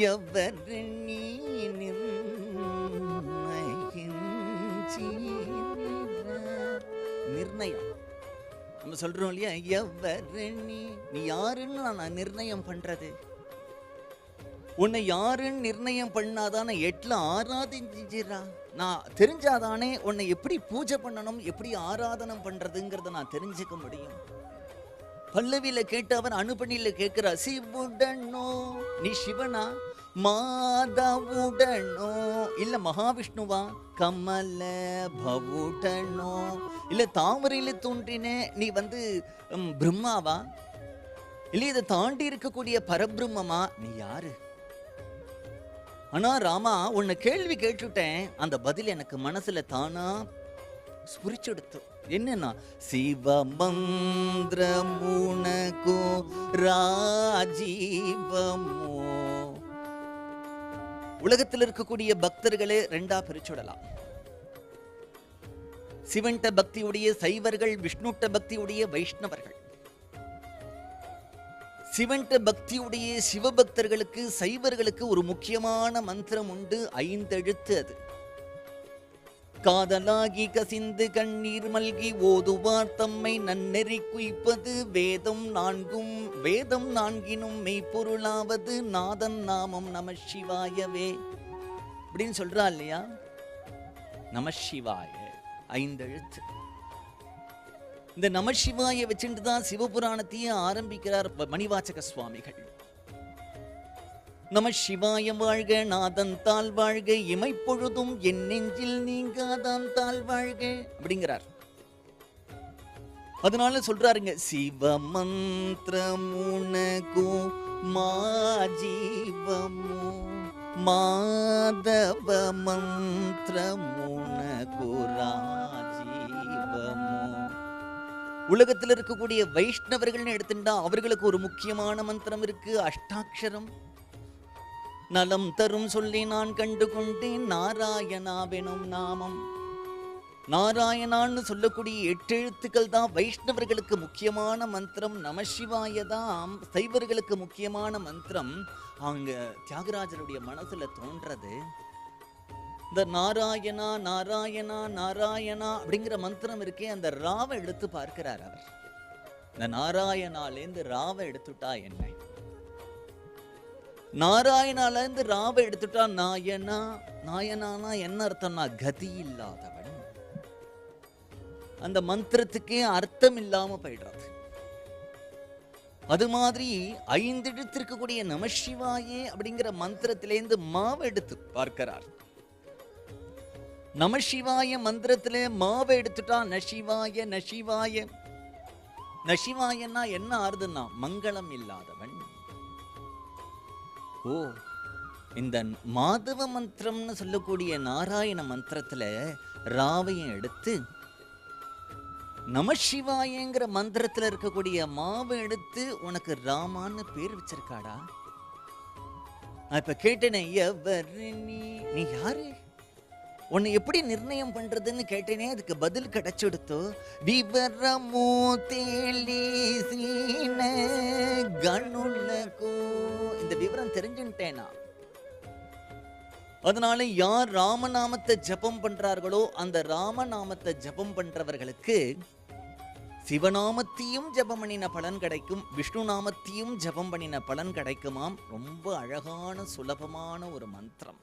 எவர் நீ நிர்ணயம் நம்ம சொல்றோம் இல்லையா, எவர் நீ யாருன்னு நான் நிர்ணயம் பண்றது. உன்னை யாருன்னு நிர்ணயம் பண்ணாதானே எட்ல ஆராதிஞ்சிரா, நான் தெரிஞ்சாதானே உன்னை எப்படி பூஜை பண்ணணும், எப்படி ஆராதனம் பண்றதுங்கிறத நான் தெரிஞ்சுக்க முடியும். பல்லவியில கேட்டவன் அனுபணியில கேட்கிறா, சிவுடனோ நீ சிவனா, மாதவுடனோ இல்ல மகாவிஷ்ணுவா, கமல பவுடனோ இல்ல தாமரையில தோன்றினே நீ பிரம்மாவா, இல்ல இதை தாண்டி இருக்கக்கூடிய பரபிரம்மமா, நீ யாரு? ஆனா ராமா, உன்னை கேள்வி கேட்டுட்டேன், அந்த பதில் எனக்கு மனசுல தானா ஸ்புரிச்செடுத்து. என்னன்னா, சிவமந்திரமுனகோ ராஜீவமோ. உலகத்தில் இருக்கக்கூடிய பக்தர்களே ரெண்டா பிரிச்சுடலாம். சிவன்ட பக்தியுடைய சைவர்கள், விஷ்ணுட்ட பக்தியுடைய வைஷ்ணவர்கள். சிவன்ட பக்தியுடைய சிவபக்தர்களுக்கு, சைவர்களுக்கு ஒரு முக்கியமான மந்திரம் உண்டு, 5 எழுத்து. அது காதலாகி கசிந்து கண்ணீர் மல்கி ஓதுவார் தம்மை நன்னெறி குய்ப்பது வேதம் 4ம் மெய்ப்பொருளாவது நாதன் நாமம் நம சிவாயவே அப்படின்னு சொல்றா இல்லையா. நம சிவாய 5 எழுத்து. இந்த நம சிவாய வச்சுட்டு தான் சிவபுராணத்தையே ஆரம்பிக்கிறார் மணிவாசக சுவாமிகள். நம சிவாய வாழ்க, நாதன் தாள் வாழ்க, இமைப்பொழுதும் என் நெஞ்சில் நீங்காதான் தாள் வாழ்க அப்படிங்கிறார். அதனால சொல்றாருங்க, சிவமந்திரமுனகோ மாஜீவமோ, மாதவ மந்திரமுனகோ ராஜீவமோ. உலகத்தில் இருக்கக்கூடிய வைஷ்ணவர்கள் எடுத்துட்டா அவர்களுக்கு ஒரு முக்கியமான மந்திரம் இருக்கு, அஷ்டாட்சரம். நலம் தரும் சொல்லி நான் கண்டு கொண்டேன் நாராயணாவெனும் நாமம். நாராயணான்னு சொல்லக்கூடிய 8 எழுத்துக்கள் தான் வைஷ்ணவர்களுக்கு முக்கியமான மந்திரம். நமசிவாய தான் சைவர்களுக்கு முக்கியமான மந்திரம். அங்க தியாகராஜருடைய மனசுல தோன்றது இந்த நாராயணா நாராயணா நாராயணா அப்படிங்கிற மந்திரம் இருக்கே, அந்த ராவை எடுத்து பார்க்கிறார் அவர். இந்த நாராயணாலேருந்து ராவை எடுத்துட்டா என்ன, நாராயணால இருந்து ராவை எடுத்துட்டா நாயனா. நாயனானா என்ன அர்த்தம்னா கதி இல்லாதவன். அந்த மந்திரத்துக்கே அர்த்தம் இல்லாம போயிடுறது. அது மாதிரி 5 எழுத்திருக்கக்கூடிய நமசிவாயே அப்படிங்கிற மந்திரத்திலேருந்து மாவை எடுத்து பார்க்கிறார். நமசிவாய மந்திரத்திலே மாவை எடுத்துட்டா நசிவாய நசிவாய. நசிவாயன்னா என்ன ஆறுதுன்னா மங்களம் இல்லாதவன். ஓ, இந்த மாதவ மந்திரம்னு சொல்லக்கூடிய நாராயண மந்திரத்துல ராவையும் எடுத்து நமசிவாயங்கிற மந்திரத்துல இருக்கக்கூடிய மாவை எடுத்து உனக்கு ராமான்னு பேர் வச்சிருக்காடா. நான் இப்ப கேட்டேனே, எவர் நீ யாரு, உன்னை எப்படி நிர்ணயம் பண்றதுன்னு கேட்டேனே, அதுக்கு பதில் கிடைச்செடுத்தோ. விவரமோ தேலிசீன கணுலகோ, இந்த விவரம் தெரிஞ்சுட்டேனா. அதனால யார் ராமநாமத்தை ஜபம் பண்றார்களோ அந்த ராமநாமத்தை ஜபம் பண்றவர்களுக்கு சிவநாமத்தையும் ஜபம் பண்ணின பலன் கிடைக்கும், விஷ்ணு நாமத்தையும் ஜபம் பண்ணின பலன் கிடைக்குமாம். ரொம்ப அழகான சுலபமான ஒரு மந்திரம்.